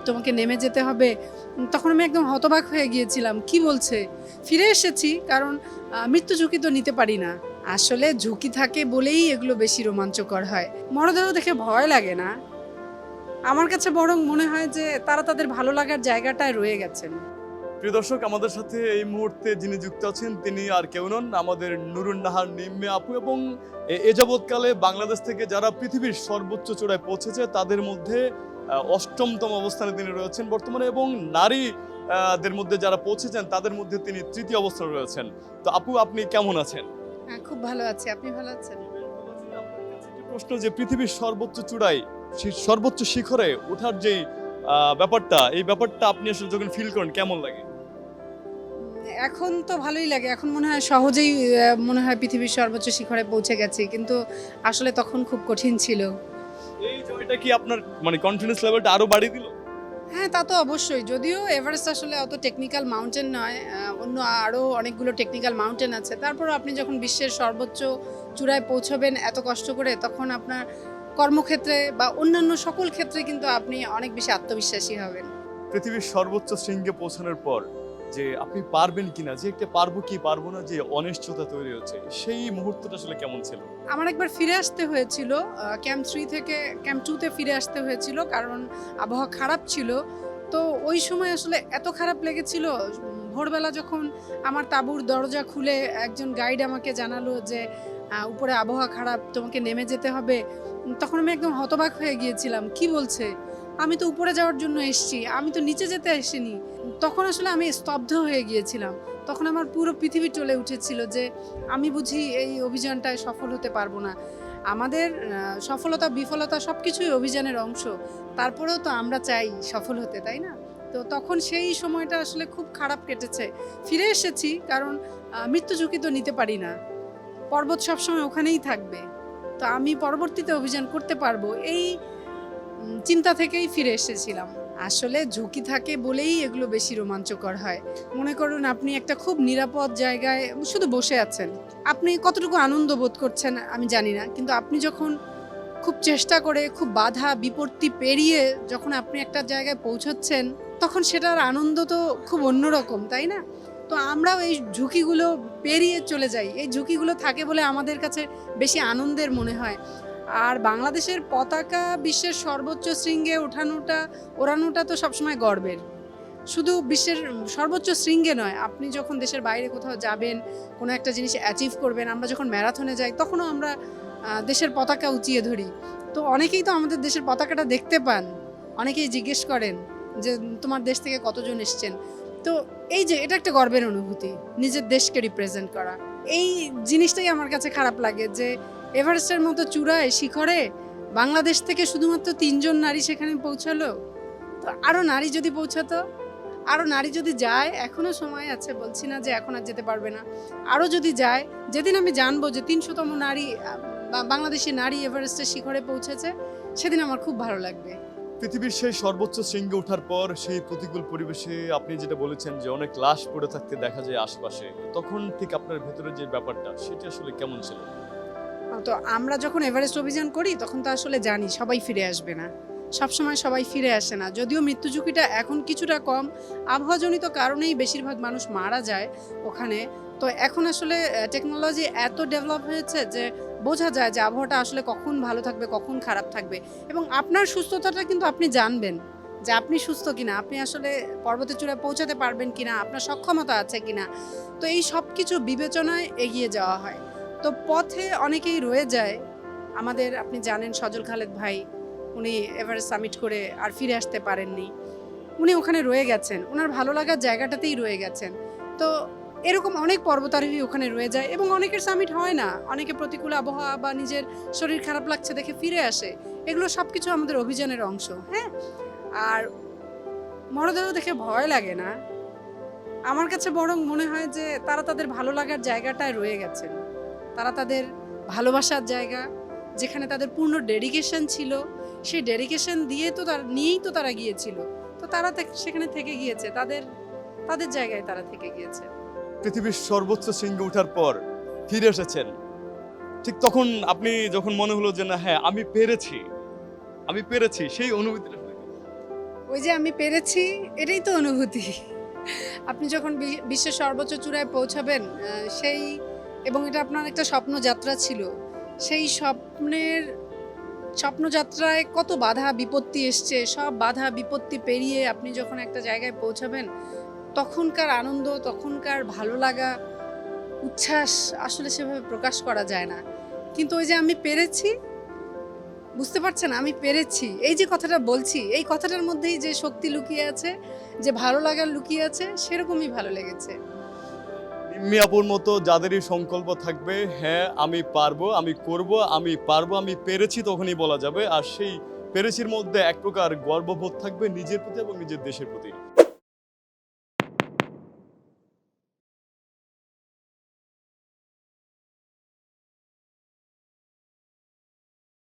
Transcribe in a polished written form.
তোমাকে নেমে যেতে হবে, তখন আমি একদম হতবাক হয়ে গিয়েছিলাম। কি বলছে? ফিরে এসেছি, কারণ মৃত্যু ঝুঁকি তো নিতে পারি না। আসলে ঝুঁকি থাকে বলেই এগুলো বেশি রোমাঞ্চকর হয়। মরদেহ দেখে ভয় লাগে না, আমার কাছে বরং মনে হয় যে তারা তাদের ভালো লাগার জায়গাটায় রয়ে গেছেন। প্রিয় দর্শক, আমাদের সাথে এই মুহূর্তে যিনি যুক্ত আছেন তিনি আর কেউ নন, আমাদের নুরুন নাহার নিম্মে আপু। এবং এ যাবৎকালে বাংলাদেশ থেকে যারা পৃথিবীর সর্বোচ্চ চূড়ায় পৌঁছেছে তাদের মধ্যে অষ্টমতম অবস্থানে তিনি রয়েছেন বর্তমানে, এবং নারী দের মধ্যে যারা পৌঁছেছেন তাদের মধ্যে তিনি তৃতীয় অবস্থানে রয়েছেন। তো আপু, আপনি কেমন আছেন? হ্যাঁ, খুব ভালো আছি। আপনি ভালো আছেন? একটি প্রশ্ন, যে পৃথিবীর সর্বোচ্চ চূড়ায় সর্বোচ্চ শিখরে ওঠার যেই ব্যাপারটা, এই ব্যাপারটা আপনি আসলে যখন ফিল করেন কেমন লাগে? এখন তো ভালোই লাগে। এখন মনে হয় সহজেই মনে হয় পৃথিবীর সর্বোচ্চ শিখরে পৌঁছে গেছি। কিন্তু আসলে তখন খুব কঠিন ছিল। এই জয়টা কি আপনার মানে কনফিডেন্স লেভেলটা আরো বাড়িয়ে দিল? হ্যাঁ, তা তো অবশ্যই। যদিও এভারেস্ট আসলে অত টেকনিক্যাল মাউন্টেন নয়। অন্য আরও অনেকগুলো টেকনিক্যাল মাউন্টেন আছে। তারপরও আপনি যখন বিশ্বের সর্বোচ্চ চূড়ায় পৌঁছবেন এত কষ্ট করে, তখন আপনার কর্মক্ষেত্রে বা অন্যান্য সকল ক্ষেত্রে কিন্তু আপনি অনেক বেশি আত্মবিশ্বাসী হবেন। পৃথিবীর সর্বোচ্চ শৃঙ্গে পৌঁছানোর পর যে আপনি পারবেন কিনা, যে একটা পারবো কি পারবো না যে অনিশ্চয়তা তৈরি হচ্ছে, সেই মুহূর্তটা আসলে কেমন ছিল? আমার একবার ফিরে আসতে হয়েছিল। ক্যাম্প 3 থেকে ক্যাম্প 2 তে ফিরে আসতে হয়েছিল, কারণ আবহাওয়া খারাপ ছিল। তো ওই সময় আসলে এত খারাপ লেগেছিল, ভোরবেলা যখন আমার তাঁবুর দরজা খুলে একজন গাইড আমাকে জানালো যে উপরে আবহাওয়া খারাপ, তোমাকে নেমে যেতে হবে। তখন আমি একদম হতবাক হয়ে গিয়েছিলাম। কি বলছে? আমি তো উপরে যাওয়ার জন্য এসেছি, আমি তো নিচে যেতে আসিনি। তখন আসলে আমি স্তব্ধ হয়ে গিয়েছিলাম। তখন আমার পুরো পৃথিবী চলে উঠেছিল যে আমি বুঝি এই অভিযানটায় সফল হতে পারবো না। আমাদের সফলতা বিফলতা সবকিছুই অভিযানের অংশ। তারপরেও তো আমরা চাই সফল হতে, তাই না? তো তখন সেই সময়টা আসলে খুব খারাপ কেটেছে। ফিরে এসেছি, কারণ মৃত্যু ঝুঁকি তো নিতে পারি না। পর্বত সবসময় ওখানেই থাকবে। তো আমি পরবর্তীতে অভিযান করতে পারবো, এই চিন্তা থেকেই ফিরে এসেছিলাম। আসলে ঝুঁকি থাকে বলেই এগুলো বেশি রোমাঞ্চকর হয়। মনে করুন আপনি একটা খুব নিরাপদ জায়গায় শুধু বসে আছেন। আপনি কতটুকু আনন্দ বোধ করছেন আমি জানি না। কিন্তু আপনি যখন খুব চেষ্টা করে, খুব বাধা বিপত্তি পেরিয়ে যখন আপনি একটা জায়গায় পৌঁছচ্ছেন, তখন সেটার আনন্দ তো খুব অন্যরকম, তাই না? তো আমরাও এই ঝুঁকিগুলো পেরিয়ে চলে যাই। এই ঝুঁকিগুলো থাকে বলে আমাদের কাছে বেশি আনন্দের মনে হয়। আর বাংলাদেশের পতাকা বিশ্বের সর্বোচ্চ শৃঙ্গে ওড়ানোটা তো সবসময় গর্বের। শুধু বিশ্বের সর্বোচ্চ শৃঙ্গে নয়, আপনি যখন দেশের বাইরে কোথাও যাবেন, কোনো একটা জিনিস অ্যাচিভ করবেন, আমরা যখন ম্যারাথনে যাই তখনও আমরা দেশের পতাকা উঁচিয়ে ধরি। তো অনেকেই তো আমাদের দেশের পতাকাটা দেখতে পান। অনেকেই জিজ্ঞেস করেন যে, "তোমার দেশ থেকে কতজন এসছেন?" তো এই যে এটা একটা গর্বের অনুভূতি, নিজের দেশকে রিপ্রেজেন্ট করা। এই জিনিসটাই আমার কাছে খারাপ লাগে যে এভারেস্টের মতো চূড়ায় শিখরে বাংলাদেশ থেকে শুধুমাত্র ৩ জন নারী সেখানে পৌঁছালো। তো আরো নারী যদি পৌঁছাতো, আরো নারী যদি যায়, এখনো সময় আছে, বলছি না যে এখন আর যেতে পারবে না। আরো যদি যায়, যেদিন আমি জানবো যে ৩০০তম নারী বাংলাদেশি নারী এভারেস্টের শিখরে পৌঁছেছে, সেদিন আমার খুব ভালো লাগবে। পৃথিবীর সেই সর্বোচ্চ শৃঙ্গে ওঠার পর সেই প্রতিকূল পরিবেশে আপনি যেটা বলেছেন যে অনেক লাশ পড়ে থাকতে দেখা যায় আশপাশে, তখন ঠিক আপনার ভেতরে যে ব্যাপারটা সেটা আসলে কেমন ছিল? তো আমরা যখন এভারেস্ট অভিযান করি তখন তো আসলে জানি সবাই ফিরে আসবে না। সবসময় সবাই ফিরে আসে না। যদিও মৃত্যু ঝুঁকিটা এখন কিছুটা কম, আবহাওয়াজনিত কারণেই বেশিরভাগ মানুষ মারা যায় ওখানে। তো এখন আসলে টেকনোলজি এত ডেভেলপ হয়েছে যে বোঝা যায় যে আবহাওয়াটা আসলে কখন ভালো থাকবে, কখন খারাপ থাকবে। এবং আপনার সুস্থতাটা কিন্তু আপনি জানবেন যে আপনি সুস্থ কিনা, আপনি আসলে পর্বতের চূড়ায় পৌঁছাতে পারবেন কিনা, আপনার সক্ষমতা আছে কিনা। তো এই সবকিছু বিবেচনায় এগিয়ে যাওয়া হয়। তো পথে অনেকেই রয়ে যায়। আমাদের আপনি জানেন সজল খালেদ ভাই, উনি এভারেস্ট সামিট করে আর ফিরে আসতে পারেননি। উনি ওখানে রয়ে গেছেন। উনার ভালো লাগার জায়গাটাতেই রয়ে গেছেন। তো এরকম অনেক পর্বতারোহী ওখানে রয়ে যায় এবং অনেকের সামিট হয় না। অনেকে প্রতিকূল আবহাওয়া বা নিজের শরীর খারাপ লাগছে দেখে ফিরে আসে। এগুলো সবকিছু আমাদের অভিযানের অংশ। হ্যাঁ? আর মরদেহ দেখে ভয় লাগে না। আমার কাছে বরং মনে হয় যে তারা তাদের ভালো লাগার জায়গাটায় রয়ে গেছেন। তারা তাদের ভালোবাসার জায়গা, যেখানে তাদের পূর্ণ ডেডিকেশন ছিল, সেই ডেডিকেশন দিয়ে তো নিয়েই তো তারা গিয়েছিল। তো তারা সেখানে থেকে গিয়েছে, তাদের তাদের জায়গায় তারা থেকে গিয়েছে। পৃথিবীর সর্বোচ্চ শৃঙ্গে ওঠার পর ফিরে এসেছেন, ঠিক তখন আপনি যখন মনে হলো যে না, হ্যাঁ আমি পেরেছি, আমি পেরেছি, সেই অনুভূতিটা আসলে কেমন? ওই যে আমি পেরেছি, এটাই তো অনুভূতি। আপনি যখন বিশ্বের সর্বোচ্চ চূড়ায় পৌঁছাবেন, সেই এবং এটা আপনার একটা স্বপ্নযাত্রা ছিল। সেই স্বপ্নযাত্রায় কত বাধা বিপত্তি এসছে, সব বাধা বিপত্তি পেরিয়ে আপনি যখন একটা জায়গায় পৌঁছাবেন, তখনকার আনন্দ, তখনকার ভালো লাগা, উচ্ছ্বাস আসলে সেভাবে প্রকাশ করা যায় না। কিন্তু ওই যে আমি পেরেছি, বুঝতে পারছেন, আমি পেরেছি, এই যে কথাটা বলছি, এই কথাটার মধ্যেই যে শক্তি লুকিয়ে আছে, যে ভালো লাগা লুকিয়ে আছে, সেরকমই ভালো লেগেছে। নিম্মি আপুর মতো যাদেরই সংকল্প থাকবে, হ্যাঁ আমি পারবো, আমি করব, আমি পারবো, আমি পেরেছি, তখনই বলা যাবে। আর সেই পেরেছির মধ্যে এক প্রকার গর্ববোধ থাকবে নিজের প্রতি এবং নিজের দেশের প্রতি।